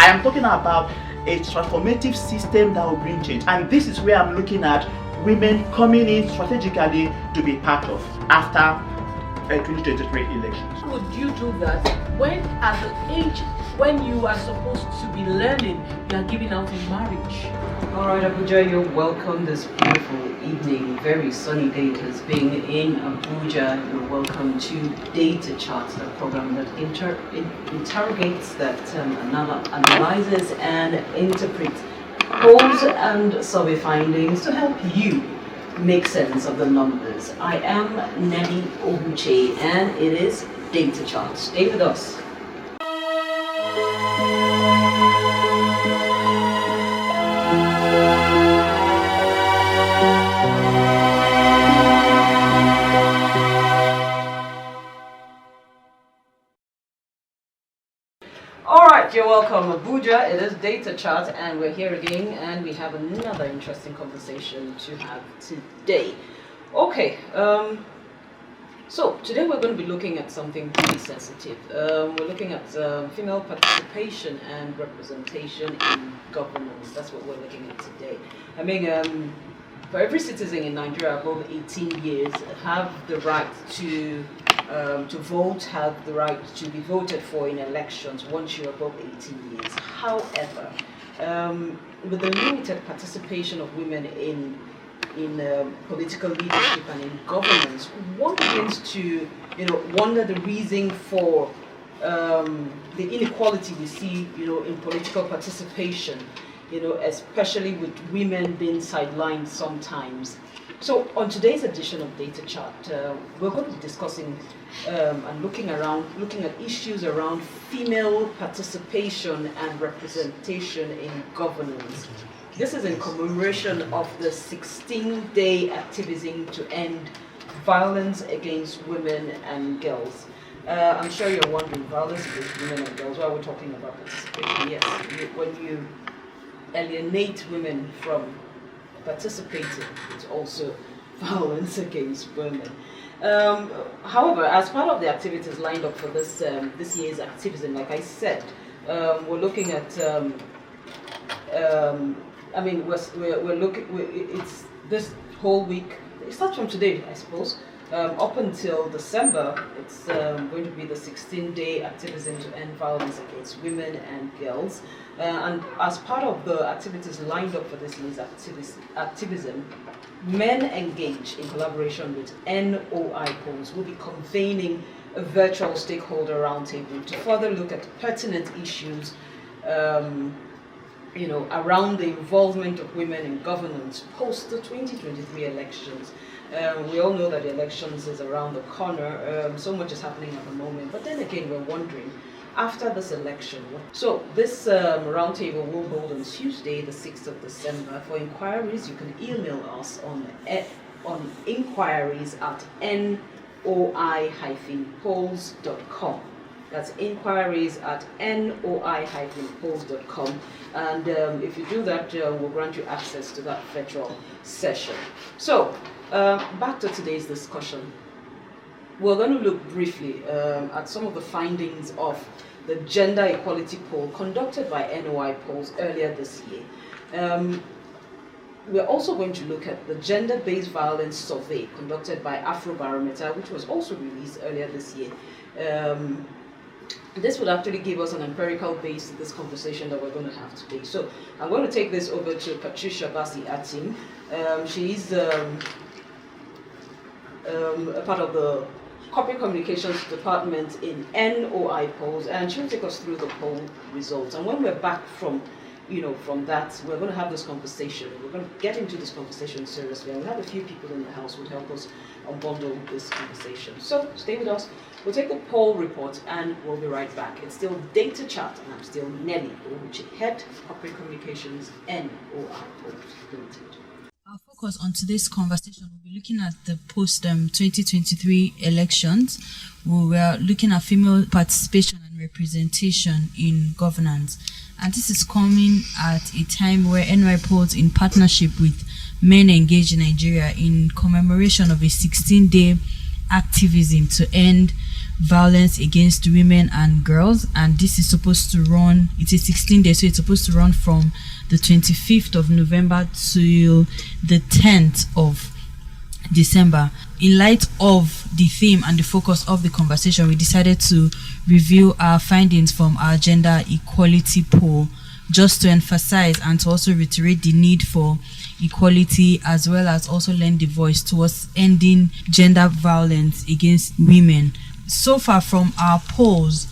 I am talking about a transformative system that will bring change. And this is where I'm looking at women coming in strategically to be part of after 2023 elections. How would you do that when at the age when you are supposed to be learning, you are giving out in marriage? All right, Abuja, you're welcome this beautiful evening. Very sunny day it has been in Abuja. You're welcome to Data Chart, the program that interrogates, that analyzes and interprets polls and survey findings to help you make sense of the numbers. I am Nelly Obuche, and it is Data Chart. Stay with us. Alright, you're welcome, Abuja. It is Data Chart, and we're here again, and we have another interesting conversation to have today. Okay, so today we're going to be looking at something really sensitive. We're looking at female participation and representation in governance. That's what we're looking at today. I mean, for every citizen in Nigeria above 18 years have the right to vote, have the right to be voted for in elections once you're above 18 years. However, with the limited participation of women in political leadership and in governance, one begins to wonder the reason for the inequality we see in political participation, especially with women being sidelined sometimes. So on today's edition of Data Chart, we're going to be discussing and looking at issues around female participation and representation in governance. This is in commemoration of the 16-day activism to end violence against women and girls. I'm sure you're wondering, violence against women and girls, why are we talking about participation? Yes, when you alienate women from participating, it's also violence against women. However, as part of the activities lined up for this year's activism, like I said, we're looking at we're looking. It's this whole week. It starts from today, I suppose, up until December. It's going to be the 16-day activism to end violence against women and girls. And as part of the activities lined up for this year's activism, Men Engage, in collaboration with NOI Polls, will be convening a virtual stakeholder roundtable to further look at pertinent issues around the involvement of women in governance post the 2023 elections. We all know that the elections is around the corner. So much is happening at the moment. But then again, we're wondering, after this election, so this roundtable will hold on Tuesday, the 6th of December. For inquiries, you can email us on inquiries@noi-polls.com. That's inquiries@noi-polls.com, and if you do that, we'll grant you access to that virtual session. So, back to today's discussion. We're going to look briefly at some of the findings of the gender equality poll conducted by NOI Polls earlier this year. We're also going to look at the gender-based violence survey conducted by Afrobarometer, which was also released earlier this year. This would actually give us an empirical base to this conversation that we're going to have today. So I'm going to take this over to Patricia Basi-Atim. She's a part of the Corporate Communications Department in NOI Polls, and she'll take us through the poll results. And when we're back from that, we're going to have this conversation. We're going to get into this conversation seriously, and we have a few people in the house who will help us unbundle this conversation. So stay with us. We'll take the poll report, and we'll be right back. It's still Data Chart, and I'm still Nelly Obuche, Head Corporate Communications, NOI Polls Limited. Our focus on today's conversation will be looking at the post-2023 elections. We are looking at female participation and representation in governance. And this is coming at a time where NY Polls, in partnership with Men Engage in Nigeria, in commemoration of a 16-day activism to end violence against women and girls, and this is supposed to run, it is 16 days, so it's supposed to run from the 25th of November to the 10th of December. In light of the theme and the focus of the conversation, we decided to review our findings from our gender equality poll, just to emphasize and to also reiterate the need for equality, as well as also lend the voice towards ending gender violence against women. So far from our polls,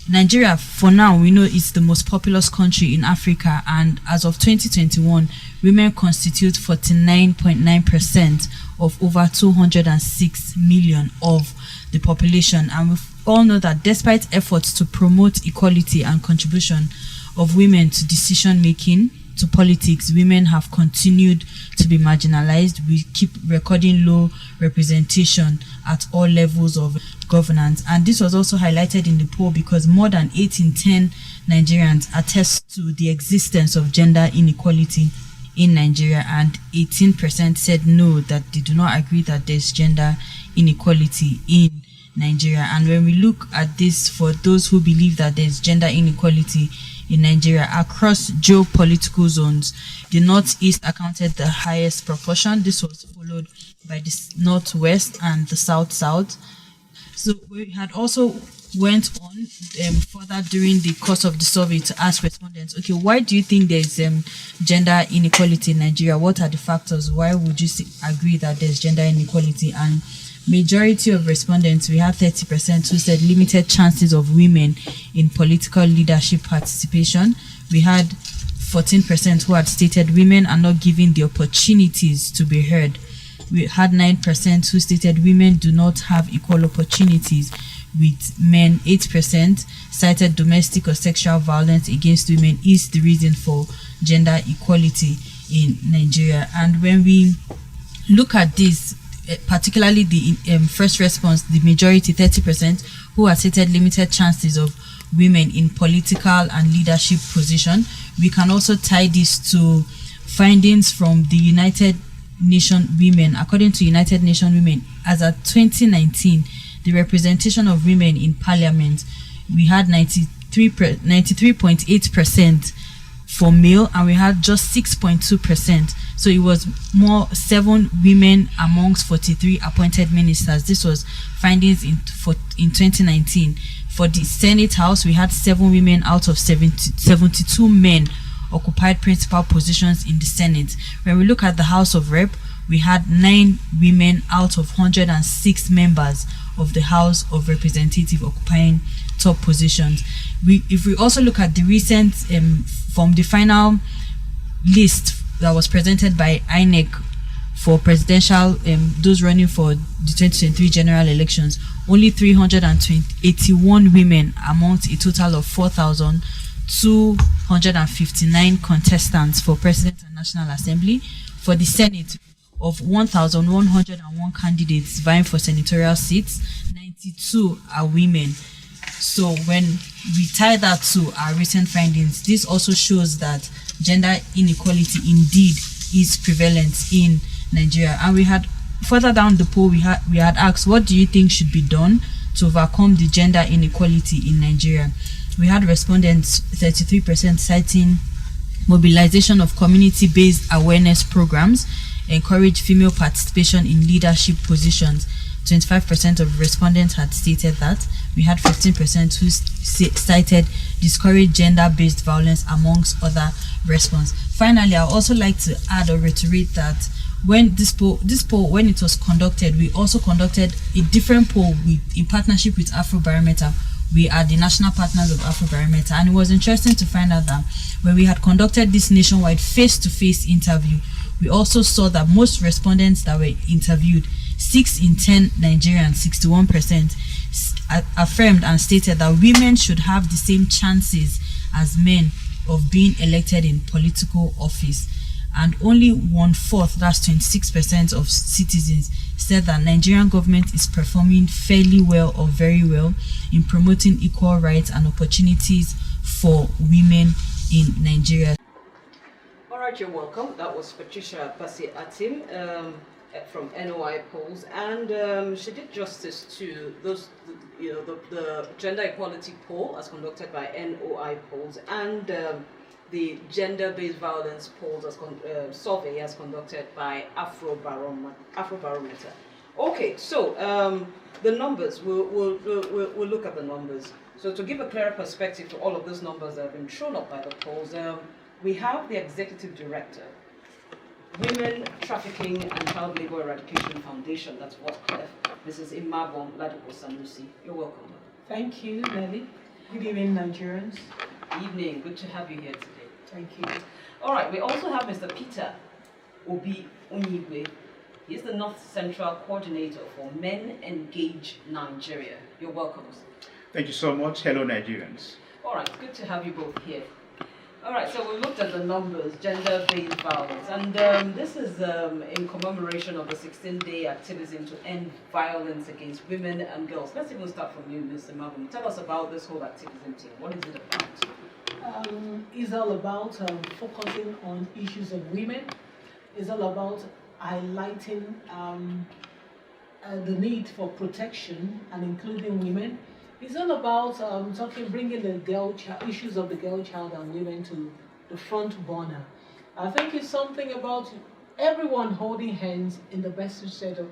Nigeria, for now, we know it's the most populous country in Africa, and as of 2021, women constitute 49.9% of over 206 million of the population. And we all know that despite efforts to promote equality and contribution of women to decision making, to politics, women have continued to be marginalized. We keep recording low representation at all levels of governance, and this was also highlighted in the poll because more than 8 in 10 Nigerians attest to the existence of gender inequality in Nigeria, and 18% said no, that they do not agree that there's gender inequality in Nigeria. And when we look at this, for those who believe that there's gender inequality in Nigeria across geopolitical zones, the Northeast accounted the highest proportion. This was followed by the Northwest and the South. So we had also went on further during the course of the survey to ask respondents, okay, why do you think there's gender inequality in Nigeria? What are the factors? Why would you agree that there's gender inequality? And majority of respondents, we had 30% who said limited chances of women in political leadership participation. We had 14% who had stated women are not given the opportunities to be heard. We had 9% who stated women do not have equal opportunities with men. 8% cited domestic or sexual violence against women is the reason for gender equality in Nigeria. And when we look at this, particularly the first response, the majority, 30%, who have stated limited chances of women in political and leadership position, we can also tie this to findings from the United Nations Women. According to United Nations Women, as at 2019, the representation of women in parliament, we had 93.8% for male, and we had just 6.2%. So it was more 7 women amongst 43 appointed ministers. This was findings in 2019. For the Senate House, we had 7 women out of 72 men occupied principal positions in the Senate. When we look at the House of Rep, we had 9 women out of 106 members of the House of Representatives occupying top positions. If we also look at the recent, from the final list that was presented by INEC for presidential, those running for the 2023 general elections, only 381 women amongst a total of 4,259 contestants for President and National Assembly. For the Senate, of 1,101 candidates vying for senatorial seats, 92 are women. So when we tie that to our recent findings, this also shows that gender inequality indeed is prevalent in Nigeria. And we had further down the poll, we had asked, what do you think should be done to overcome the gender inequality in Nigeria? We had respondents, 33%, citing mobilization of community-based awareness programs, encourage female participation in leadership positions. 25% of respondents had stated that. We had 15% who cited discourage gender-based violence amongst other responses. Finally, I would also like to add or reiterate that when this poll, when it was conducted, we also conducted a different poll in partnership with Afrobarometer. We are the national partners of Afrobarometer, and it was interesting to find out that when we had conducted this nationwide face-to-face interview, we also saw that most respondents that were interviewed, 6 in 10 Nigerians, 61%, affirmed and stated that women should have the same chances as men of being elected in political office. And only 1/4, that's 26% of citizens, said that Nigerian government is performing fairly well or very well in promoting equal rights and opportunities for women in Nigeria. All right, you're welcome. That was Patricia Basi Atim. from NOI polls, and she did justice to those, the gender equality poll as conducted by NOI polls, and the gender-based violence polls survey as conducted by Afrobarometer. Okay, so the numbers, we'll look at the numbers. So to give a clearer perspective to all of those numbers that have been thrown up by the polls, we have the executive director, Women Trafficking and Child Labor Eradication Foundation, that's WATCLEF, Mrs. Imabon Ladipo Sanusi. You're welcome. Thank you, Nelly. Good evening, Nigerians. Evening, good to have you here today. Thank you. All right, we also have Mr. Peter Obi Onyigwe. He's the North Central Coordinator for Men Engage Nigeria. You're welcome. Thank you so much. Hello, Nigerians. All right, good to have you both here. All right, so we looked at the numbers, gender-based violence, and this is in commemoration of the 16-day activism to end violence against women and girls. Let's even start from you, Mr. Malcolm. Tell us about this whole activism team. What is it about? It's all about focusing on issues of women. It's all about highlighting the need for protection and including women. It's all about bringing the issues of the girl child and women to the front burner. I think it's something about everyone holding hands in the best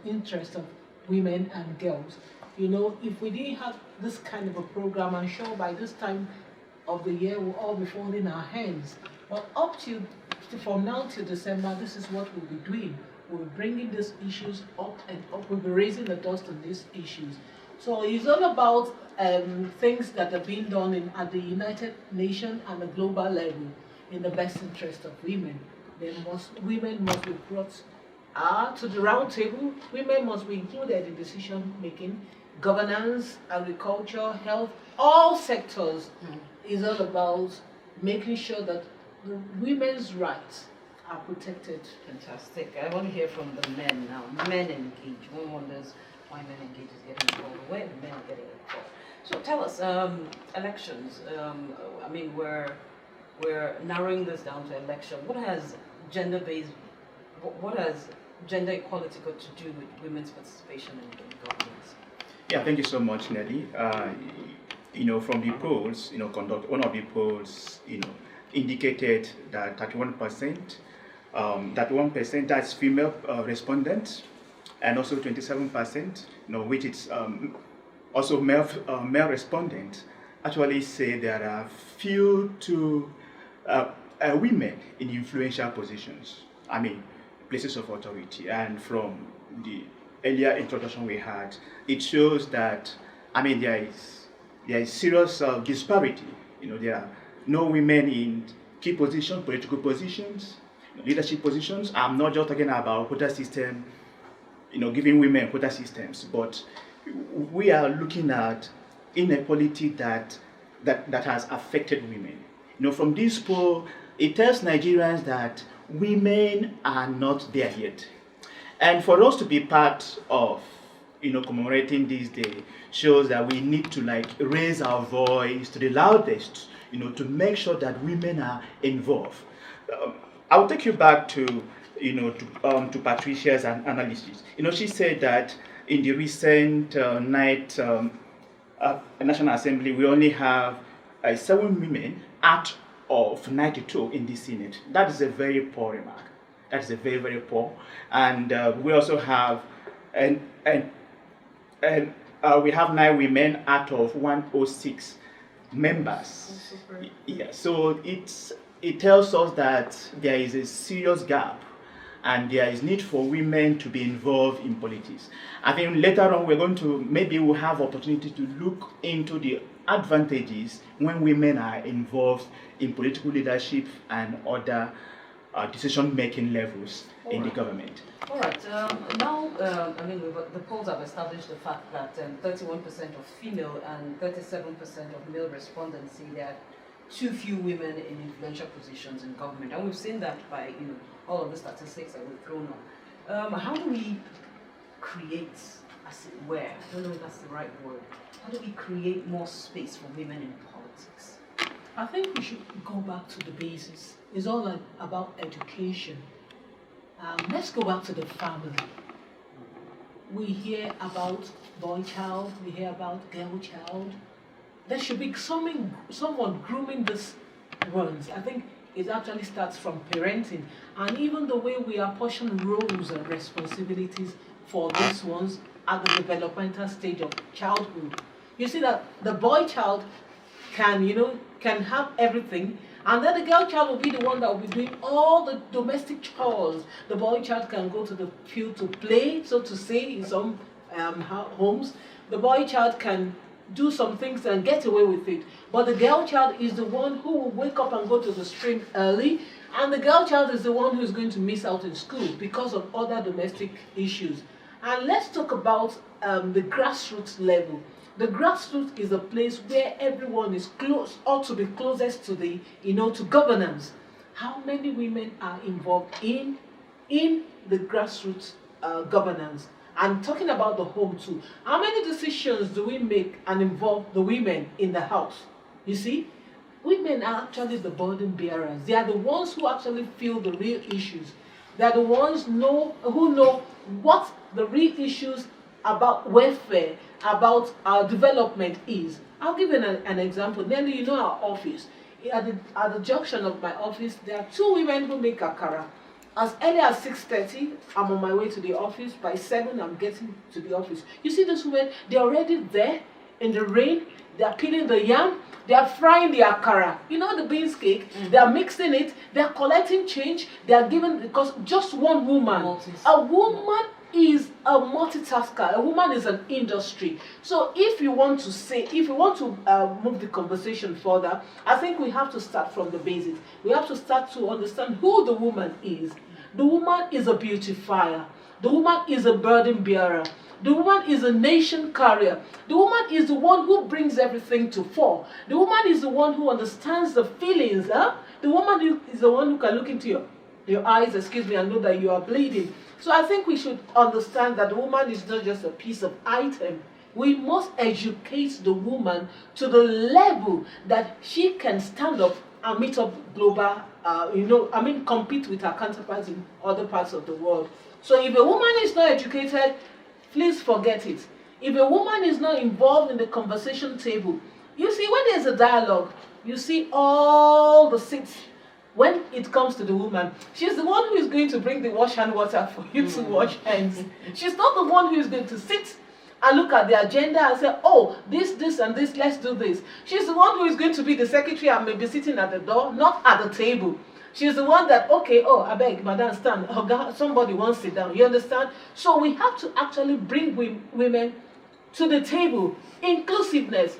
interest of women and girls. You know, if we didn't have this kind of a program, I'm sure by this time of the year we'll all be folding our hands. But from now till December, this is what we'll be doing. We'll be bringing these issues up and up. We'll be raising the dust on these issues. So it's all about things that are being done at the United Nations and the global level in the best interest of women. Women must be brought to the round table. Women must be included in decision making, governance, agriculture, health, all sectors. Is all about making sure that the women's rights are protected. Fantastic. I want to hear from the men now. Men engage. One wonders why men engage is getting involved, where the men are getting involved. So tell us, elections. I mean, we're narrowing this down to election. What has gender equality got to do with women's participation in governance? Yeah, thank you so much, Nelly. From the polls, one of the polls, indicated that 31%, that's female respondents, and also 27%, which is also male respondents, actually say there are few to women in influential positions. I mean, places of authority. And from the earlier introduction we had, it shows that there is serious disparity. There are no women in key positions, political positions, leadership positions. I'm not just talking about quota system, giving women quota systems, but we are looking at inequality that has affected women. From this poll, it tells Nigerians that women are not there yet. And for us to be part of commemorating this day shows that we need to raise our voice to the loudest, to make sure that women are involved. I will take you back to Patricia's analysis. She said that in the recent National Assembly, we only have 7 women out of 92 in the Senate. That is a very poor remark. That is a very, very poor. And we also have we have 9 women out of 106 members. Yeah, so it tells us that there is a serious gap and there is need for women to be involved in politics. I think later on we'll have opportunity to look into the advantages when women are involved in political leadership and other decision-making levels in the government. All right. Now, the polls have established the fact that 31% of female and 37% of male respondents say there are too few women in influential positions in government, and we've seen that by all of the statistics that we've thrown on. How do we create, as it were, I don't know if that's the right word, how do we create more space for women in politics? I think we should go back to the basis. It's all about education. Let's go back to the family. we hear about boy child, we hear about girl child. There should be someone grooming these ones. I think it actually starts from parenting, and even the way we apportion roles and responsibilities for these ones at the developmental stage of childhood. You see that the boy child can have everything, and then the girl child will be the one that will be doing all the domestic chores. The boy child can go to the field to play, so to say, in some homes. The boy child can do some things and get away with it. But the girl child is the one who will wake up and go to the stream early, and the girl child is the one who is going to miss out in school because of other domestic issues. And let's talk about the grassroots level. The grassroots is a place where everyone is close, ought to be closest to to governance. How many women are involved in the grassroots governance? And talking about the home too. How many decisions do we make and involve the women in the house? You see, women are actually the burden bearers. They are the ones who actually feel the real issues. They are the ones who know what the real issues about welfare, about our development is. I'll give you an example. Nelly, our office. At the junction of my office, there are two women who make akara. As early as 6:30, I'm on my way to the office. By 7, I'm getting to the office. You see these women, they're already there in the rain. They're peeling the yam. They're frying the akara. The beans cake. They're mixing it. They're collecting change. They're giving, because just one woman. A woman is a multitasker. A woman is an industry. So if you want to move the conversation further, I think we have to start from the basics. We have to start to understand who the woman is. The woman is a beautifier. The woman is a burden bearer. The woman is a nation carrier. The woman is the one who brings everything to fore. The woman is the one who understands the feelings. The woman is the one who can look into your eyes, and know that you are bleeding. So I think we should understand that the woman is not just a piece of item. We must educate the woman to the level that she can stand up and meet up global, compete with her counterparts in other parts of the world. So if a woman is not educated, please forget it. If a woman is not involved in the conversation table, you see, when there's a dialogue, you see all the seats. When it comes to the woman, she's the one who is going to bring the wash hand water for you to wash hands. She's not the one who is going to sit and look at the agenda and say, oh, this, and this, let's do this. She's the one who is going to be the secretary and maybe sitting at the door, not at the table. She's the one that, okay, oh, I beg, madam, stand. Oh, God, somebody wants to sit down. You understand? So we have to actually bring women to the table. Inclusiveness.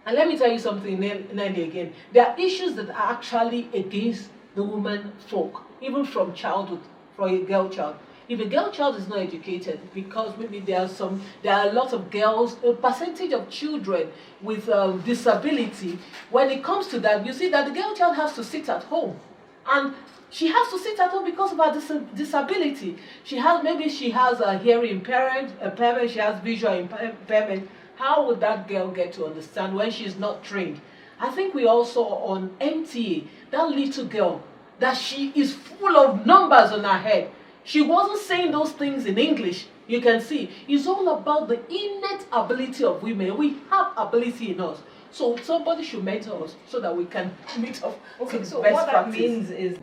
And let me tell you something, Nelly, again. There are issues that are actually against the woman folk, even from childhood, for a girl child. If a girl child is not educated, because maybe there are a lot of girls, a percentage of children with disability, when it comes to that, you see that the girl child has to sit at home. And she has to sit at home because of her disability. She has a hearing impairment, she has visual impairment. How would that girl get to understand when she's not trained? I think we also on MTA, that little girl, that she is full of numbers on her head. She wasn't saying those things in English. You can see, it's all about the innate ability of women. We have ability in us. So somebody should mentor us so that we can meet up. Okay, so best what practice. that means is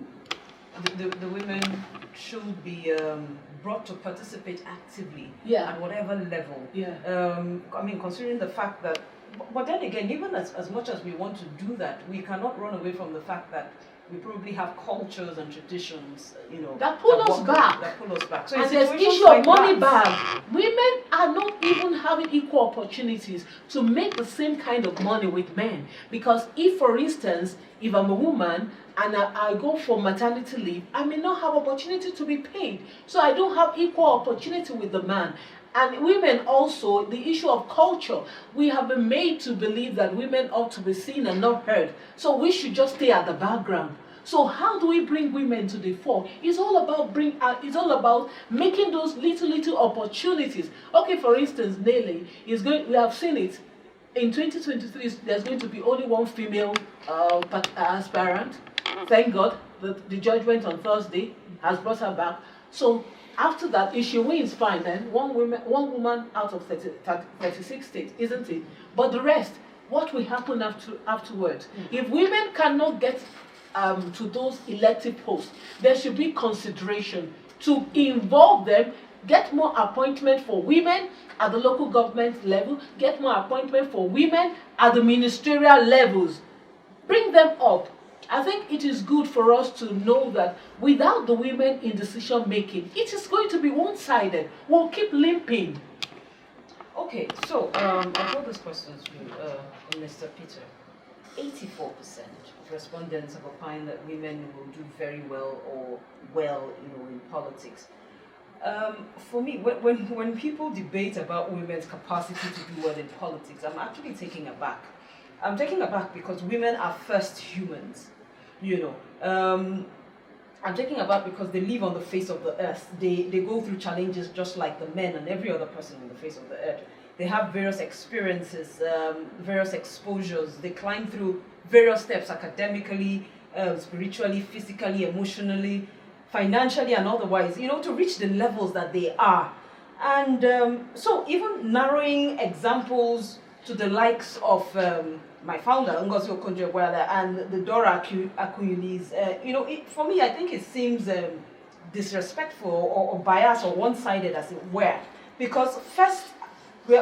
the women should be brought to participate actively at whatever level. Considering the fact that, but then again, even as much as we want to do that, we cannot run away from the fact that we probably have cultures and traditions, that pull us back. So and there's issue of money bag. Women are not even having equal opportunities to make the same kind of money with men. Because if, for instance, if I'm a woman and I go for maternity leave, I may not have opportunity to be paid. So I don't have equal opportunity with the man. And women also, the issue of culture, we have been made to believe that women ought to be seen and not heard. So we should just stay at the background. So how do we bring women to the fore? It's all about making those little opportunities. Okay, for instance, Nelly we have seen it. In 2023, there's going to be only one female aspirant. Thank God, the judgment on Thursday has brought her back. So after that, if she wins, fine. Then one woman out of 36 states, isn't it? But the rest, what will happen afterwards? If women cannot get to those elective posts, there should be consideration to involve them, get more appointment for women at the local government level, get more appointment for women at the ministerial levels. Bring them up. I think it is good for us to know that without the women in decision making, it is going to be one-sided. We'll keep limping. Okay, so I'll put this question to you, Mr. Peter. 84% of respondents have opined that women will do very well or well, in politics. For me, when people debate about women's capacity to do well in politics, I'm actually taken aback. I'm taken aback because women are first humans, I'm taking aback because they live on the face of the earth. They go through challenges just like the men and every other person on the face of the earth. They have various experiences, various exposures. They climb through various steps academically, spiritually, physically, emotionally, financially, and otherwise, to reach the levels that they are. And so even narrowing examples to the likes of my founder, Ngozi Okonjo-Iweala, and the Dora Akunyili's, for me, I think it seems disrespectful or biased or one-sided, as it were. Because first, we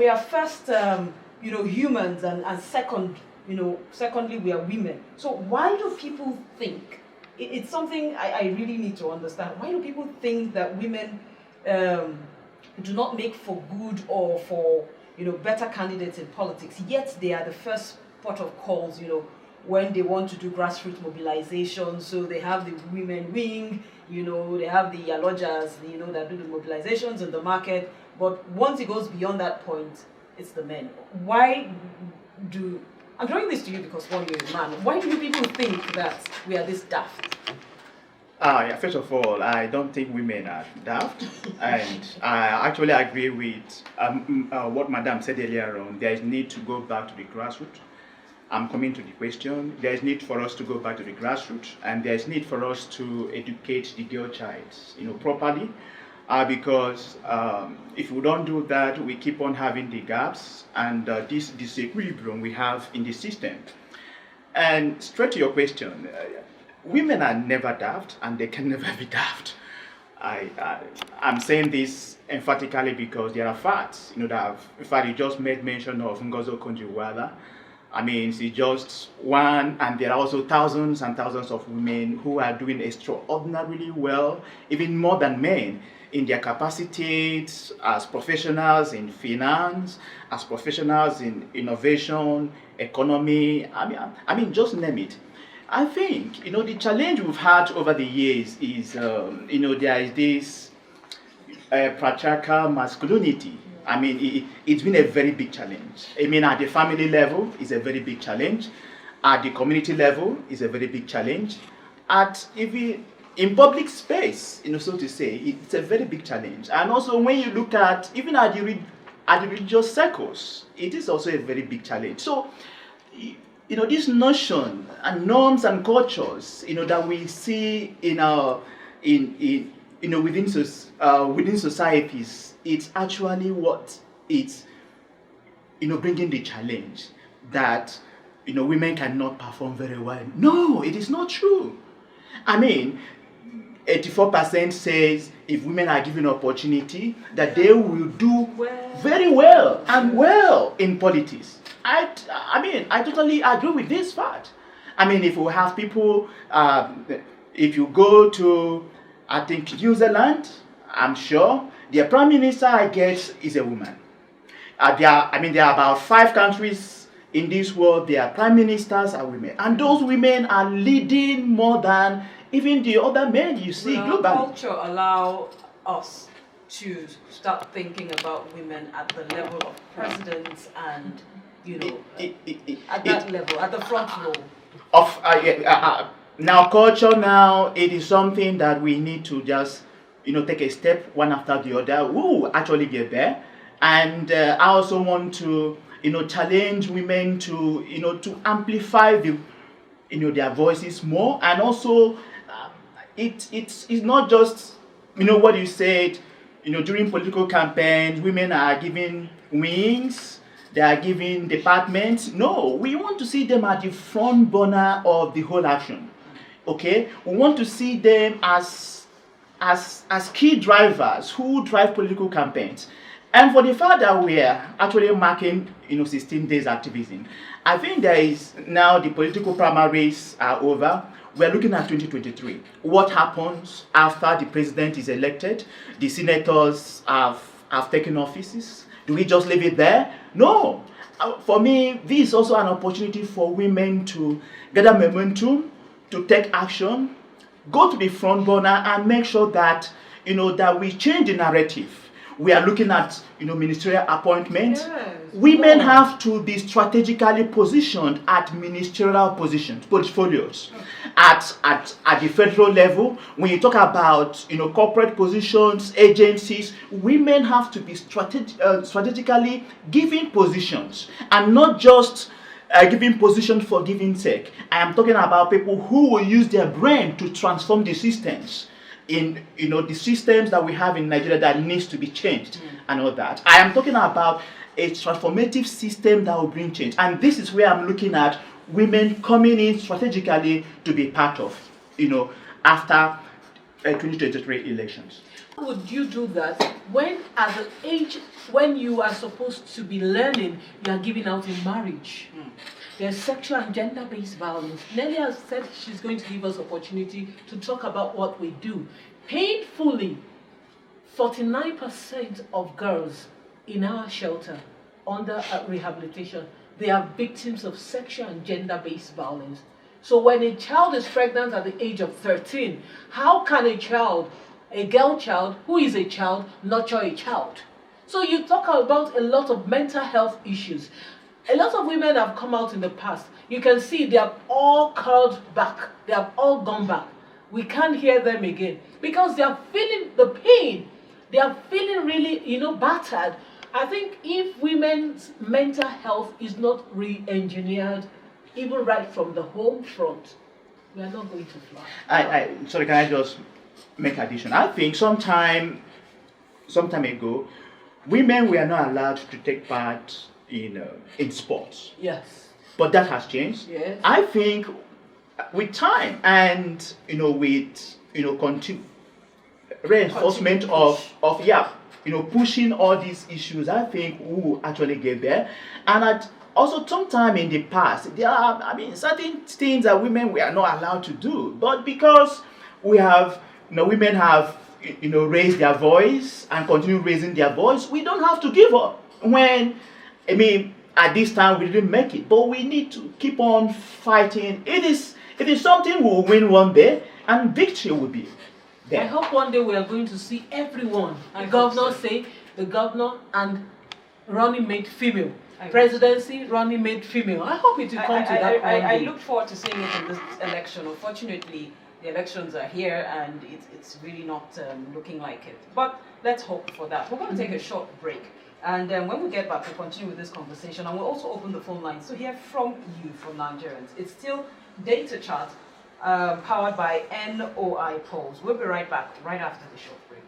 are first, humans, and second, secondly, we are women. So why do people think, it's something I really need to understand, why do people think that women do not make for good or for better candidates in politics, yet they are the first port of calls, when they want to do grassroots mobilization. So they have the women wing, they have the Alojas, that do the mobilizations in the market. But once it goes beyond that point, it's the men. Why do, I'm throwing this to you because one, you're a man. Why do people think that we are this daft? First of all, I don't think women are daft, and I actually agree with what Madam said earlier on. There is need to go back to the grassroots. I'm coming to the question. There is need for us to go back to the grassroots, and there is need for us to educate the girl child, properly, because if we don't do that, we keep on having the gaps and this disequilibrium we have in the system. And straight to your question. Women are never daft, and they can never be daft. I'm saying this emphatically because there are facts, that in fact you just made mention of Ngozi Okonjo-Iweala. I mean, she's just one, and there are also thousands and thousands of women who are doing extraordinarily well, even more than men, in their capacities as professionals in finance, as professionals in innovation, economy. I mean, just name it. I think, the challenge we've had over the years is, there is this patriarchal masculinity. I mean, it's been a very big challenge. I mean, at the family level, it's a very big challenge. At the community level, it's a very big challenge. Even in public space, so to say, it's a very big challenge. And also, when you look at, even at the religious circles, it is also a very big challenge. So, this notion and norms and cultures, that we see within societies, it's actually what it's, bringing the challenge that, women cannot perform very well. No, it is not true. I mean, 84% says if women are given opportunity, that they will do very well and well in politics. I mean, I totally agree with this fact. I mean, if we have people, if you go to, I think, New Zealand, I'm sure, their prime minister, I guess, is a woman. There are about 5 countries in this world, their prime ministers are women. And those women are leading more than even the other men you see globally. Culture allow us to start thinking about women at the level of presidents and at that level, at the front row. Now, culture now, it is something that we need to just, take a step one after the other. We will actually get there. And I also want to, challenge women to, to amplify their voices more. And also, it's not just what you said, during political campaigns, women are given wings, they are given departments. No, we want to see them at the front burner of the whole action. Okay, we want to see them as key drivers who drive political campaigns. And for the fact that we are actually marking 16 days activism, I think there is now the political primaries are over. We're looking at 2023. What happens after the president is elected? The senators have taken offices. Do we just leave it there? No. For me, this is also an opportunity for women to gather momentum, to take action, go to the front burner, and make sure that that we change the narrative. We are looking at ministerial appointments. Yes. Women have to be strategically positioned at ministerial positions, portfolios, at the federal level. When you talk about corporate positions, agencies, women have to be strategically given positions, and not just giving positions for giving sake. I am talking about people who will use their brain to transform the systems in the systems that we have in Nigeria that needs to be changed and all that. I am talking about a transformative system that will bring change, and this is where I'm looking at women coming in strategically to be part of after 2023 elections. How would you do that when at the age when you are supposed to be learning, you are giving out in marriage? There's sexual and gender-based violence. Nelly has said she's going to give us opportunity to talk about what we do. Painfully, 49% of girls in our shelter under rehabilitation, they are victims of sexual and gender-based violence. So when a child is pregnant at the age of 13, how can a girl child, who is a child, nurture a child? So you talk about a lot of mental health issues. A lot of women have come out in the past. You can see they have all curled back. They have all gone back. We can't hear them again because they are feeling the pain. They are feeling really, battered. I think if women's mental health is not re-engineered, even right from the home front, we are not going to fly. Sorry, can I just make addition? I think sometime ago, women were not allowed to take part in sports. Yes. But that has changed. Yes. I think with time and with reinforcement of pushing all these issues, I think we will actually get there. And also sometime in the past, there are certain things that women were not allowed to do. But because we have women have raised their voice and continue raising their voice, we don't have to give up. At this time we didn't make it, but we need to keep on fighting. It is something we'll win one day, and victory will be there. I hope one day we are going to see everyone. The governor and running mate female. Presidency, running mate female. I hope it will come to that one day. I look forward to seeing it in this election. Unfortunately, the elections are here and it's really not looking like it. But let's hope for that. We're going to take a short break. And when we get back, we'll continue with this conversation, and we'll also open the phone lines to hear from you, from Nigerians. It's still Data Chart, powered by NOI polls. We'll be right back, right after the short break.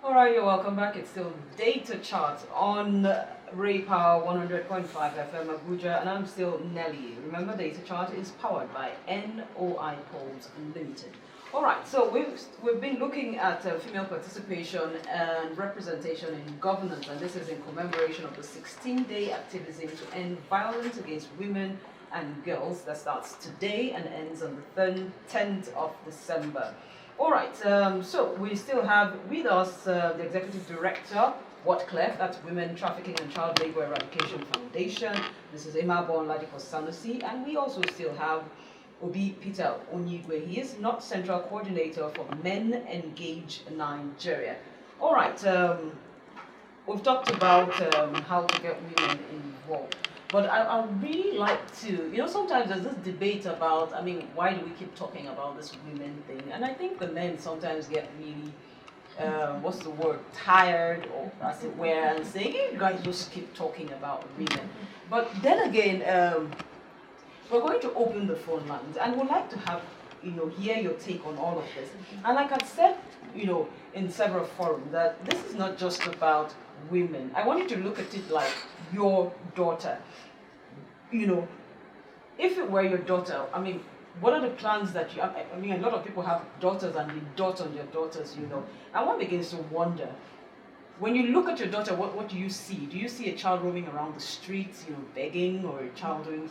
All right, you're welcome back. It's still Data Chart on Ray Power 100.5 FM Abuja, and I'm still Nelly. Remember, Data Chart is powered by NOI Polls Limited. All right, so we've been looking at female participation and representation in governance, and this is in commemoration of the 16-day activism to end violence against women and girls that starts today and ends on the 10th of December. All right, so we still have with us the Executive Director, WhatClef, that's Women Trafficking and Child Labor Eradication Foundation. This is Emma Bonladipo Sanusi, and we also still have Obi Peter Onyigwe. He is not Central Coordinator for Men Engage Nigeria. All right, we've talked about how to get women involved, but I really like to, sometimes there's this debate about, why do we keep talking about this women thing? And I think the men sometimes get really, tired, or as it were, and saying, you guys just keep talking about women. But then again, we're going to open the phone lines, and we'd like to have hear your take on all of this. And like I've said, in several forums, that this is not just about women. I want you to look at it like your daughter. If it were your daughter, I mean, what are the plans that you have? I mean, a lot of people have daughters and they dot on their daughters, And one begins to wonder, when you look at your daughter, what do you see? Do you see a child roaming around the streets, begging, or a child doing...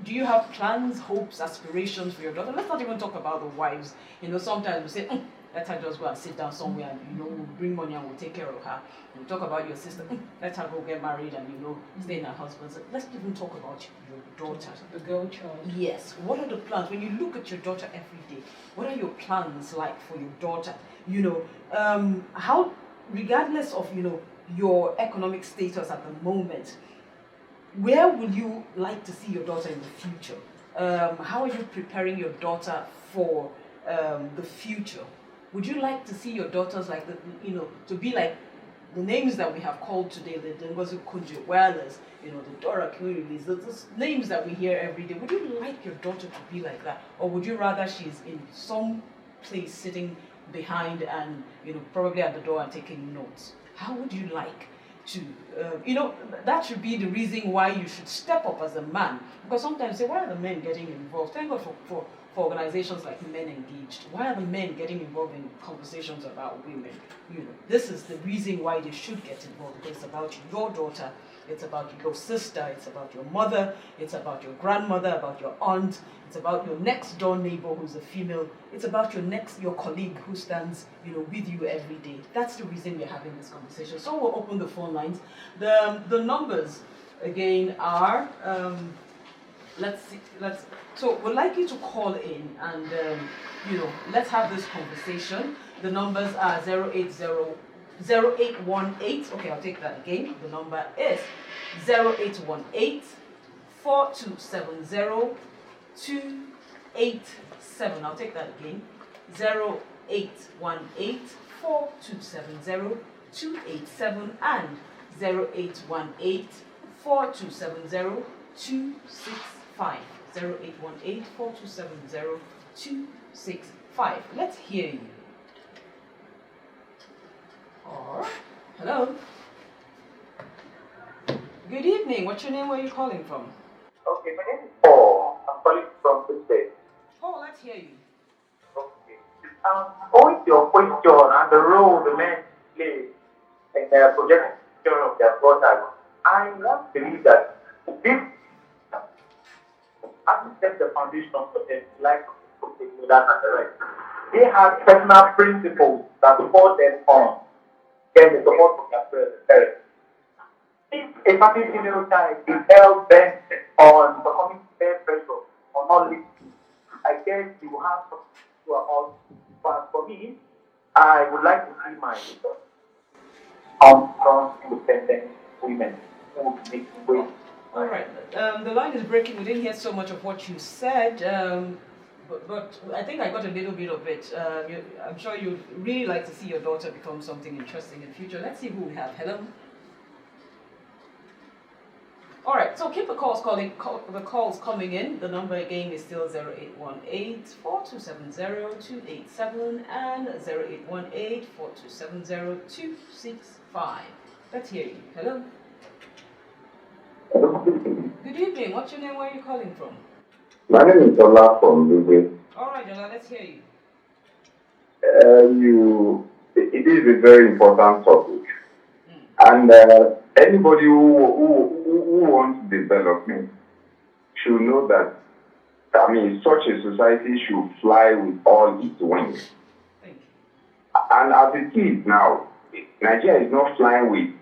Do you have plans, hopes, aspirations for your daughter? Let's not even talk about the wives. Sometimes we say, let her just go and sit down somewhere and, we'll bring money and we'll take care of her. We'll talk about your sister, let her go get married and, stay in her husband's. Let's even talk about your daughter. The girl child. Yes. What are the plans? When you look at your daughter every day, what are your plans like for your daughter? How, regardless of, your economic status at the moment, where would you like to see your daughter in the future? How are you preparing your daughter for the future? Would you like to see your daughters like to be like the names that we have called today, the Ngozi Kunji-Welas, the Dora Kuiris, those names that we hear every day? Would you like your daughter to be like that, or would you rather she's in some place sitting behind and probably at the door and taking notes? How would you like to, that should be the reason why you should step up as a man. Because sometimes say, why are the men getting involved? Thank God for organizations like Men Engaged. Why are the men getting involved in conversations about women? This is the reason why they should get involved, because it's about your daughter, it's about your sister, it's about your mother, it's about your grandmother, about your aunt, it's about your next door neighbor who's a female, it's about your colleague who stands, with you every day. That's the reason we're having this conversation. So we'll open the phone lines. The numbers again are so we'd like you to call in and let's have this conversation. The numbers are 0818. Okay, I'll take that again. The number is 0818 4270 287. I'll take that again. 0818 4270 287 and 0818 4270 265. 0818 4270 265. Let's hear you. Or, hello. Good evening. What's your name? Where are you calling from? Okay, my name is Paul. I'm calling from the state. Paul, let's hear you. Okay. Going to your question and the role the men play in the projection of their daughters, I want to believe that this has to set the foundation for them, like that and the rest. They have personal principles that support them on, get the support from their parents. If a certain female child is held bent on becoming peer pressure or not listening, I guess you will have something to about. But for me, I would like to see my non-independent women who make way. All right. The line is breaking. We didn't hear so much of what you said, but I think I got a little bit of it. I'm sure you'd really like to see your daughter become something interesting in the future. Let's see who we have. Hello. All right. So keep the calls coming in. The number again is still 0818 4270 287 and 0818 4270 265. Let's hear you. Hello. Good evening. What's your name? Where are you calling from? My name is Ola from Lagos. All right, Ola, let's hear you. It is a very important topic, and anybody who wants development should know that. I mean, such a society should fly with all its wings. Thank you. And as it is now, Nigeria is not flying with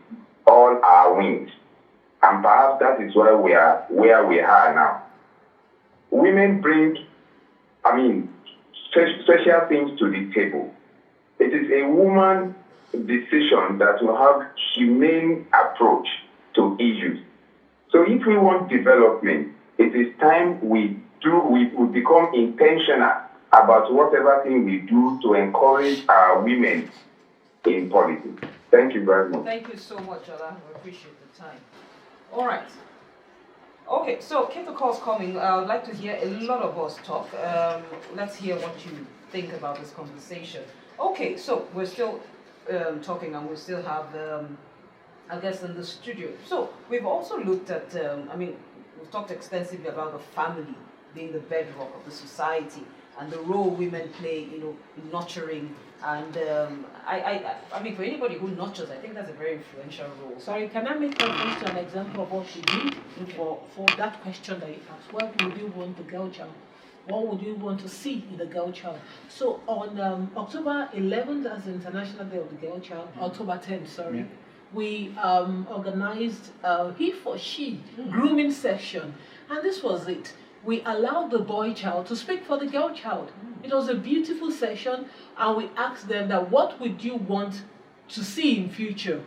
all our wings. And perhaps that is why we are where we are now. Women bring, special things to the table. It is a woman's decision that will have humane approach to issues. So if we want development, it is time we become intentional about whatever thing we do to encourage our women in politics. Thank you very much. Thank you so much, Ola. We appreciate the time. All right. Okay, so keep the calls coming. I would like to hear a lot of us talk. Let's hear what you think about this conversation. Okay, so we're still talking, and we still have I guess in the studio. So we've also looked at, we've talked extensively about the family being the bedrock of the society and the role women play, in nurturing. And I mean, for anybody who nurtures, I think that's a very influential role. Sorry, can I make reference to an example of what you did for that question that you asked? What would you want the girl child? What would you want to see in the girl child? So on October 11th, as the International Day of the Girl Child, October 10th, sorry, we organized he for she grooming session, and this was it. We allowed the boy child to speak for the girl child. It was a beautiful session, and we asked them that what would you want to see in future?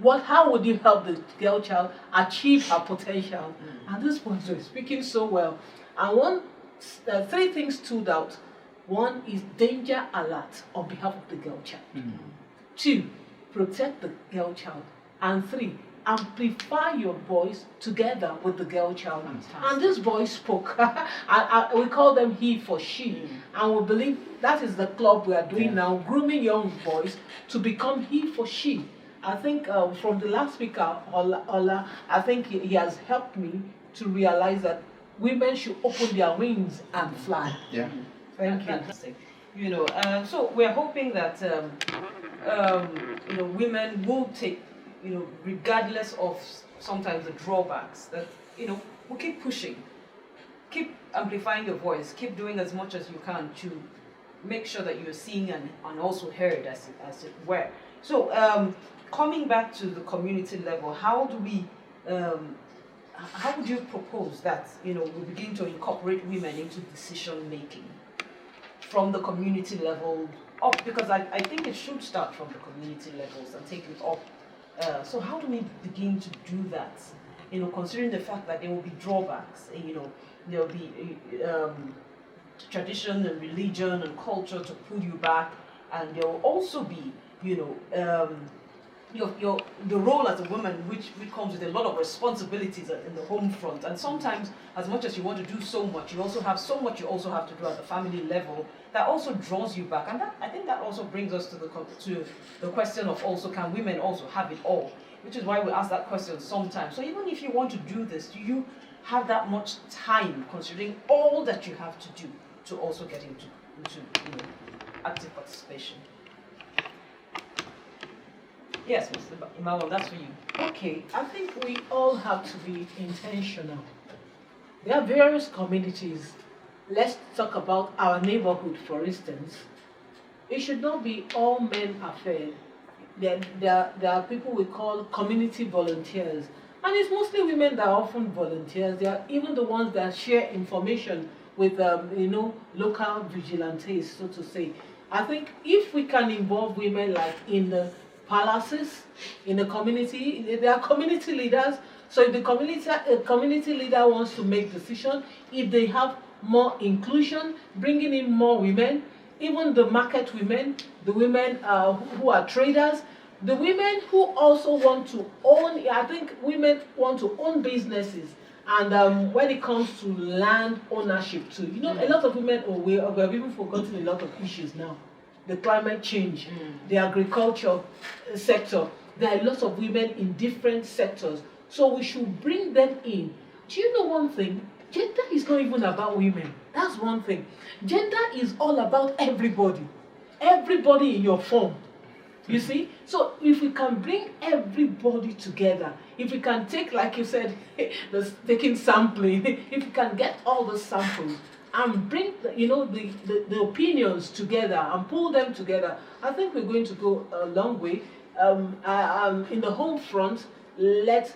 How would you help the girl child achieve her potential? And these boys were speaking so well. And three things stood out. One is danger alert on behalf of the girl child. Two, protect the girl child. And three, amplify your voice together with the girl child. Fantastic. And this boy spoke. We call them he for she. And we believe that is the club we are doing now, grooming young boys to become he for she. I think from the last speaker, Ola, I think he has helped me to realize that women should open their wings and fly. Yeah. Thank you. Fantastic. So we're hoping that women will take, regardless of sometimes the drawbacks, that we'll keep pushing, keep amplifying your voice, keep doing as much as you can to make sure that you're seen and also heard, as it were. So coming back to the community level, how would you propose that we begin to incorporate women into decision making from the community level up? Because I think it should start from the community levels and take it up. So how do we begin to do that? Considering the fact that there will be drawbacks. There will be tradition and religion and culture to pull you back, and there will also be the role as a woman, which comes with a lot of responsibilities in the home front. And sometimes, as much as you want to do so much, you also have so much you also have to do at the family level that also draws you back. And I think that also brings us to the question of also, can women also have it all? Which is why we ask that question sometimes. So even if you want to do this, do you have that much time, considering all that you have to do, to also get into active participation? Yes, Mr. Imawon, that's for you. Okay, I think we all have to be intentional. There are various communities. Let's talk about our neighborhood, for instance. It should not be all men affair. There are people we call community volunteers. And it's mostly women that are often volunteers. They are even the ones that share information with local vigilantes, so to say. I think if we can involve women like in the palaces, in the community, there are community leaders. So if the community leader wants to make decisions, if they have more inclusion, bringing in more women, even the market women, the women who are traders, the women who also want to own, I think women want to own businesses. And when it comes to land ownership too, a lot of women, we have even forgotten a lot of issues now. The climate change, the agriculture sector. There are lots of women in different sectors. So we should bring them in. Do you know one thing? Gender is not even about women. That's one thing. Gender is all about everybody. Everybody in your form. You see? So if we can bring everybody together, if we can take, like you said, taking sampling, if we can get all the samples, and bring the opinions together and pull them together, I think we're going to go a long way. In the home front, let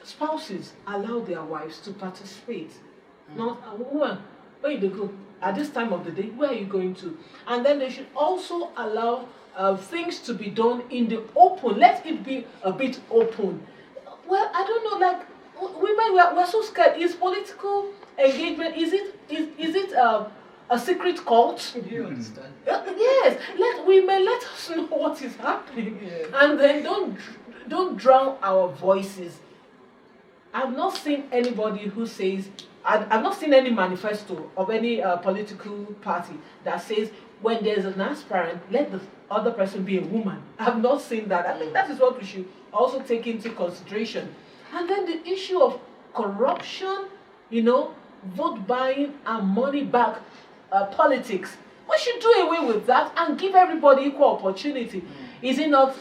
spouses allow their wives to participate. Not a woman, where do you go? At this time of the day, where are you going to? And then they should also allow things to be done in the open. Let it be a bit open. Well, I don't know, like women, we're so scared. Is political engagement, is it a secret cult? Do you understand? Yes, let us know what is happening, and then don't drown our voices. I've not seen anybody who says, I've not seen any manifesto of any political party that says when there's an aspirant, let the other person be a woman. I've not seen that. I think that is what we should also take into consideration. And then the issue of corruption, vote buying and money back politics. We should do away with that and give everybody equal opportunity. Is it not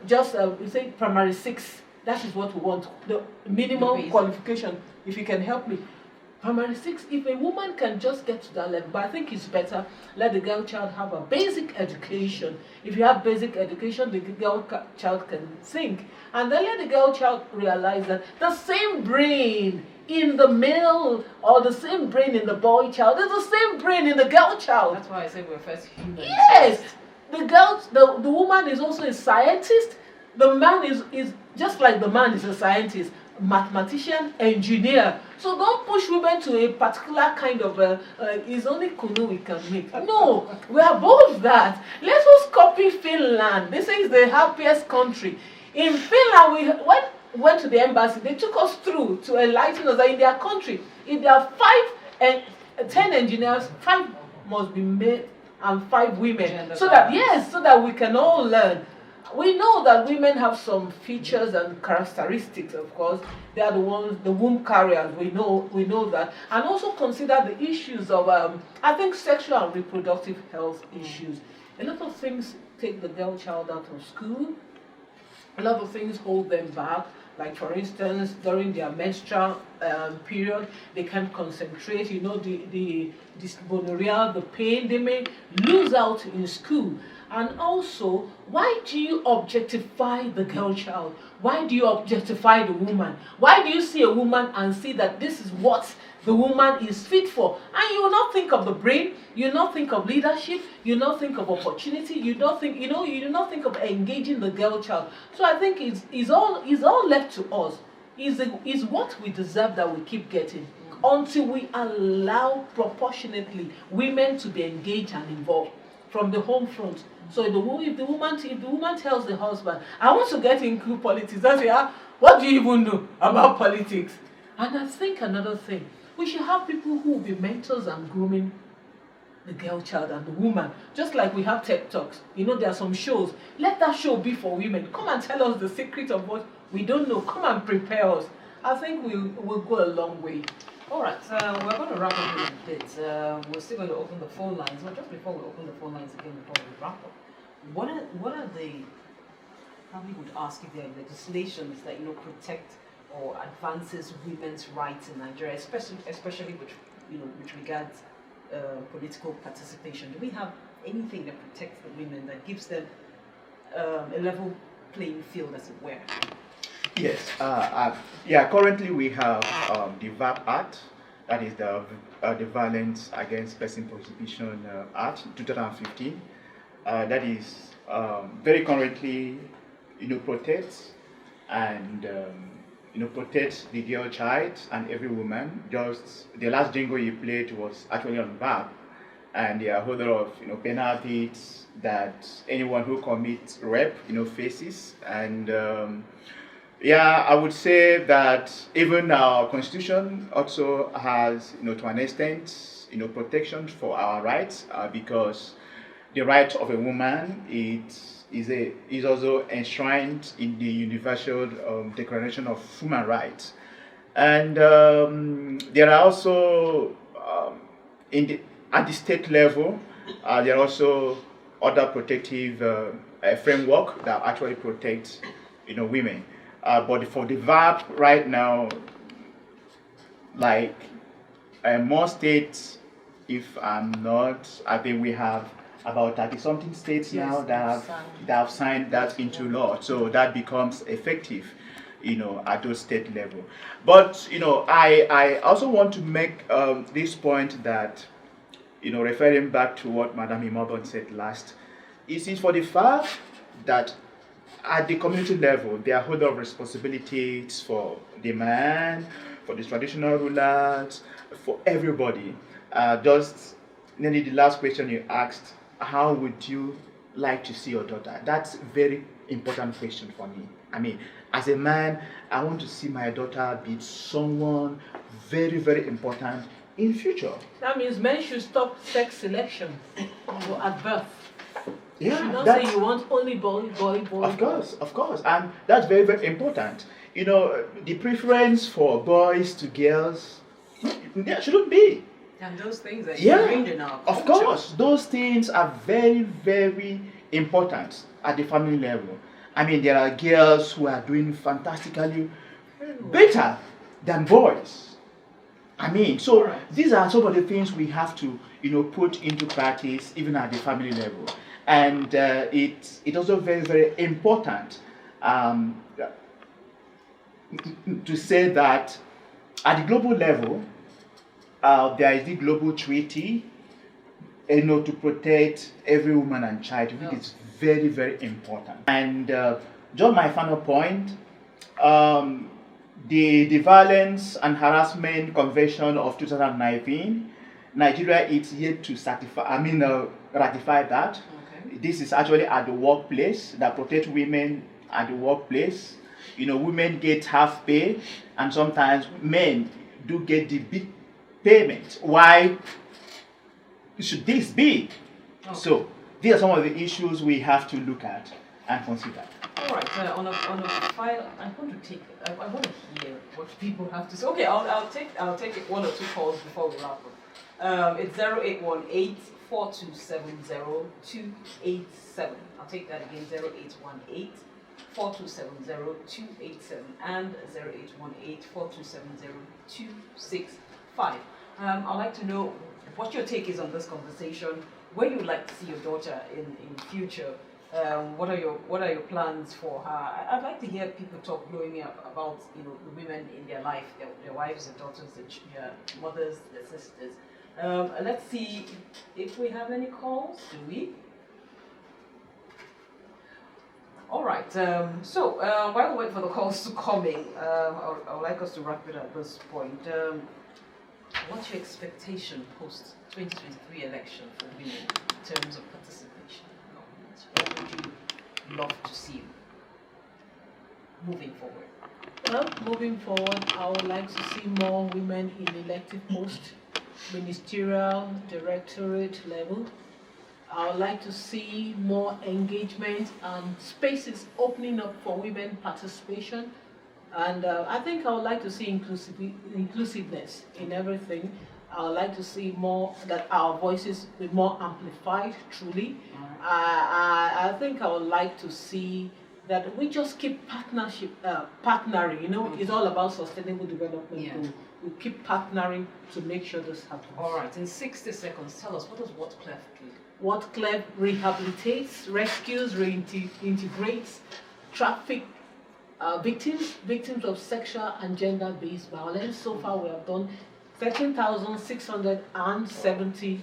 just, you say, primary 6? That is what we want. The minimum qualification, if you can help me. Primary 6, if a woman can just get to that level, but I think it's better let the girl child have a basic education. If you have basic education, the girl child can think. And then let the girl child realize that the same brain in the male or the same brain in the boy child is the same brain in the girl child. That's why I say we're first human. Yes! The woman is also a scientist. The man is just like the man is a scientist, mathematician, engineer. So don't push women to a particular kind of it's only kunu we can make. No, we are both that. Let us copy Finland. This is the happiest country. In Finland, we went to the embassy. They took us through to enlighten us that in their country, if there are 10 engineers, 5 must be men and 5 women. So that we can all learn. We know that women have some features and characteristics, of course. They are the ones, the womb carriers, we know that. And also consider the issues of, I think, sexual and reproductive health issues. A lot of things take the girl child out of school. A lot of things hold them back. Like, for instance, during their menstrual period, they can't concentrate. The dysmenorrhea, the pain, they may lose out in school. And also, why do you objectify the girl child? Why do you objectify the woman? Why do you see a woman and see that this is what the woman is fit for? And you will not think of the brain, you will not think of leadership, you will not think of opportunity, you don't think, you do not think of engaging the girl child. So I think it's all left to us. Is what we deserve that we keep getting until we allow proportionately women to be engaged and involved from the home front. So if the woman tells the husband, I want to get into politics, I say, what do you even know about politics? And I think another thing, we should have people who will be mentors and grooming the girl child and the woman. Just like we have TED Talks. There are some shows. Let that show be for women. Come and tell us the secret of what we don't know. Come and prepare us. I think we'll go a long way. All right, we're going to wrap up in a bit. We're still going to open the phone lines. But just before we open the phone lines again, before we wrap up, what are the, probably would ask if there are legislations that protect or advances women's rights in Nigeria, especially which regards political participation? Do we have anything that protects the women, that gives them a level playing field, as it were? Yes, currently we have the VAP Act, that is the Violence Against Person Prohibition Act 2015. That is very currently, protects and protects the girl child and every woman. Just the last jingle you played was actually on VAP, and there are a whole lot of penalties that anyone who commits rape faces. And I would say that even our constitution also has, to an extent, protection for our rights, because the right of a woman is also enshrined in the Universal Declaration of Human Rights. And there are also, at the state level, there are also other protective framework that actually protects, women. But for the VAP right now, like most states, if I'm not, I think we have about 30-something states now that have signed that into law. So that becomes effective, at those state level. But, I also want to make this point that, referring back to what Madam Imobon said last, is for the fact that at the community level, there are a whole lot of responsibilities for the man, for the traditional rulers, for everybody. Just nearly the last question you asked, how would you like to see your daughter? That's a very important question for me. I mean, as a man, I want to see my daughter be someone very, very important in future. That means men should stop sex selection at birth. You should Yeah, not that's say you want only boy, boy, boy. of course, and that's very, very important. You know, the preference for boys to girls, there shouldn't be. And those things are Yeah, ingrained in our of culture. course, those things are very, very important at the family level. I mean, there are girls who are doing fantastically better than boys. I mean, so Alright. these are some of the things we have to, put into practice even at the family level, and it's also very, very important to say that at the global level, there is the global treaty, to protect every woman and child, which is very, very important. And just my final point, the Violence and Harassment Convention of 2019, Nigeria is yet to ratify that. Okay. This is actually at the workplace, that protect women at the workplace. Women get half pay, and sometimes men do get the big payment. Why should this be? Okay. So these are some of the issues we have to look at and consider. All right. On a file, I want to hear what people have to say. Okay, I'll take it one or two calls before we wrap up. It's 0818 4270 287. I'll take that again. 0818 4270 287 and 0818 4270 265. I'd like to know what your take is on this conversation. Where you would like to see your daughter in future? What are your plans for her? I'd like to hear people talk glowingly about the women in their life, their wives, their daughters, their mothers, their sisters. Let's see if we have any calls. Do we? All right. So while we wait for the calls to come in, I would like us to wrap it at this point. What's your expectation post 2023 election for women in terms of participation in government? What would you love to see moving forward? Well, moving forward, I would like to see more women in elective posts, ministerial, directorate level. I would like to see more engagement and spaces opening up for women participation. And I think I would like to see inclusiveness in everything. I would like to see more that our voices be more amplified, truly. I think I would like to see that we just keep partnering. It's all about sustainable development. Yeah. We keep partnering to make sure this happens. All right, in 60 seconds, tell us, what does WhatClef do? WhatClef rehabilitates, rescues, reintegrates traffic victims of sexual and gender-based violence. So far, we have done 13,670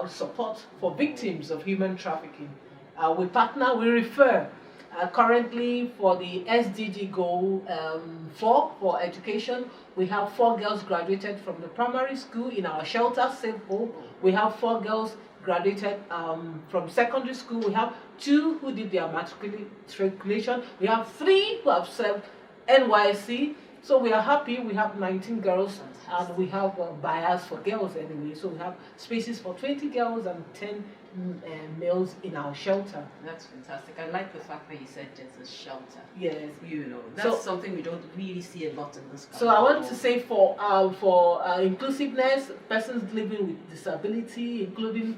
support for victims of human trafficking. We partner, we refer. Currently, for the SDG goal 4 for education, we have 4 girls graduated from the primary school in our shelter, Safe Hope. We have 4 girls graduated from secondary school. We have 2 who did their matriculation. We have 3 who have served NYC. So we are happy. We have 19 girls, and we have bias for girls anyway. So we have spaces for 20 girls and 10 males in our shelter. That's fantastic. I like the fact that you said there's a shelter. Yes. That's something we don't really see a lot in this country. So I want to say for inclusiveness, persons living with disability, including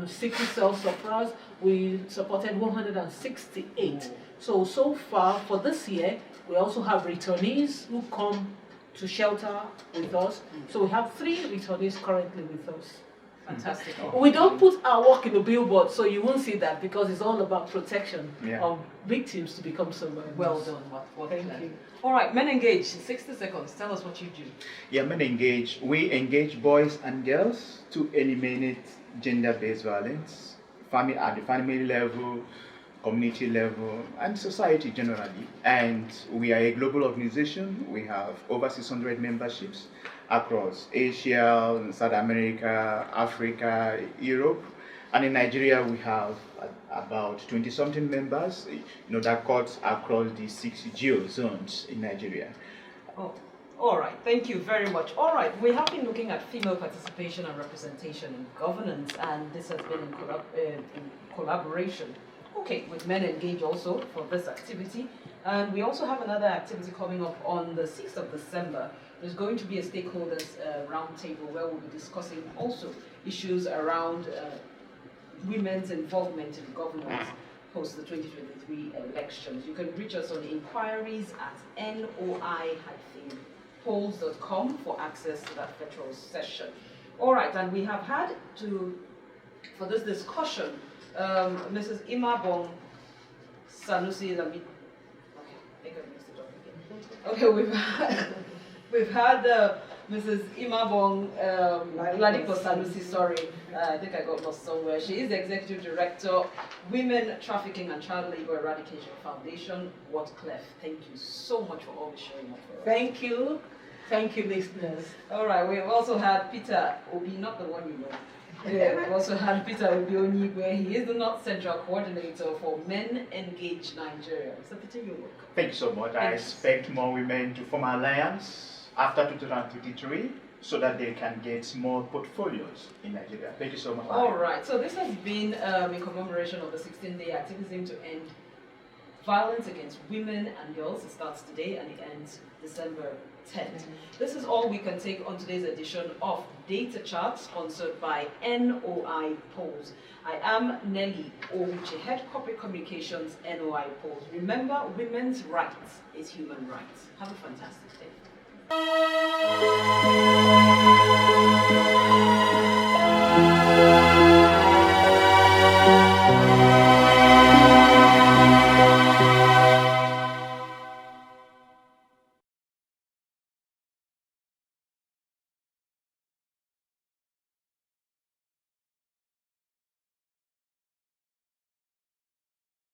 sickle cell sufferers, we supported 168. So far for this year, we also have returnees who come to shelter with us. So we have 3 returnees currently with us. Fantastic. We don't put our work in the billboard, so you won't see that, because it's all about protection of victims to become survivors. Well done. Thank you. All right, Men Engage, 60 seconds. Tell us what you do. Yeah, Men Engage. We engage boys and girls to eliminate gender-based violence, at the family level, community level, and society generally. And we are a global organization. We have over 600 memberships across Asia, South America, Africa, Europe, And in Nigeria, we have about 20-something members, that cuts across the 6 geo zones in Nigeria. Oh, all right. Thank you very much. All right. We have been looking at female participation and representation in governance, and this has been in collaboration. Okay, with Men Engage also for this activity. And we also have another activity coming up on the 6th of December. There's going to be a stakeholders roundtable where we'll be discussing also issues around women's involvement in governance post the 2023 elections. You can reach us on inquiries at noi-polls.com for access to that virtual session. All right, and we have had for this discussion, Mrs. Imabong Sanusi Lamid. Okay, we've had Mrs. Imabong Ladipo Sanusi, sorry, I think I got lost somewhere. She is the Executive Director, Women Trafficking and Child Labor Eradication Foundation, Whatclef. Thank you so much for always showing up for us. Thank you. Thank you, listeners. All right, we've also had Peter Obi, not the one you know. We've also had Peter Obi, where he is the North Central Coordinator for Men Engage Nigeria. Mr. Peter, you're welcome. Thank you so much. I expect more women to form alliance after 2023 so that they can get more portfolios in Nigeria. Thank you so much. All right, so this has been in commemoration of the 16-day activism to end violence against women and girls. It starts today and it ends December 10th. This is all we can take on today's edition of Data Chart, sponsored by NOI Polls. I am Nelly Ouche, Head Corporate Communications, NOI Polls. Remember, women's rights is human rights. Have a fantastic day.